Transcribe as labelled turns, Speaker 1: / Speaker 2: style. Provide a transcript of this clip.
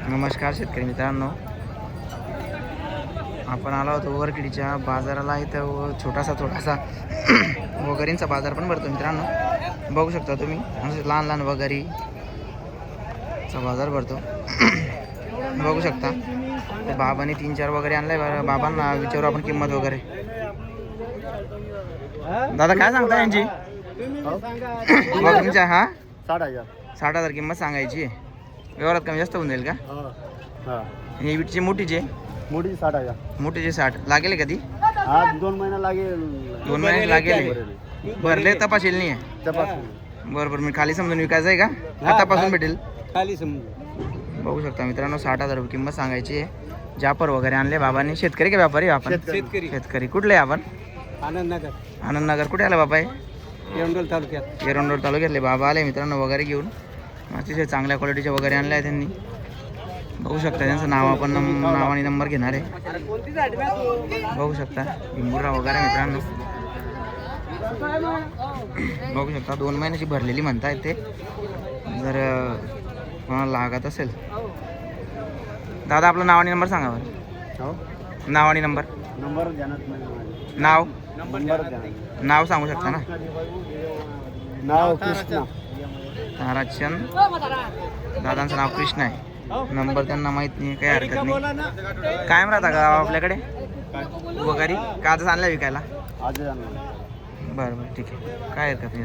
Speaker 1: नमस्कार शेतकरी मित्रांनो, आपण आलो होतो वरखडीच्या बाजाराला. इथं थोडासा वगैरेंचा बाजार पण भरतो मित्रांनो. बघू शकता तुम्ही, लहान लहान वगैरेचा बाजार भरतो. बघू शकता बाबांनी 3-4 वगैरे आणलाय. बाबांना विचारू आपण किंमत वगैरे. दादा काय सांगता यांची वगैरेंच्या? हा 60,000 किंमत सांगायची. व्यवहारात कमी जास्त होऊन जाईल का? ही विटची मोठीचे 60 लागेल कधी?
Speaker 2: 2 महिना लागेल.
Speaker 1: 2 महिने लागेल. भरले तपासेल नाही आहे. बरोबर. मी खाली समजून विकायचं आहे का? तपासून भेटेल
Speaker 2: खाली समजून.
Speaker 1: बघू शकता मित्रांनो, 60,000 रुपये किंमत सांगायची आहे. जापर वगैरे आणले बाबांनी. शेतकरी का व्यापारी? आपण शेतकरी. कुठले आपण? आनंदनगर. कुठे आला बाबा?
Speaker 2: एरंडोल
Speaker 1: तालुक्यातले बाबा आले मित्रांनो वगैरे घेऊन. अतिशय चांगल्या क्वालिटीचे वगैरे आणले आहे त्यांनी. बघू शकता त्यांचं नाव आपण नाव आणि नंबर घेणार आहे. बघू शकता इंबुरा वगैरे मित्रांनो. बघू शकता 2 महिन्याची भरलेली म्हणतायत ते. जर कोणाला लागत असेल दादा आपलं नाव आणि नंबर सांगा बरं. नाव आणि नंबर. नाव सांगू शकता ना?
Speaker 2: नाव कृष्णा
Speaker 1: ताराचंद. दादांचं नाव कृष्णा आहे. नंबर त्यांना माहित नाही, काही हरकत नाही. कायम राहता का आपल्याकडे वगैरे? का आजच आणलं विकायला?
Speaker 2: आज
Speaker 1: बरं ठीक आहे, काय हरकत नाही.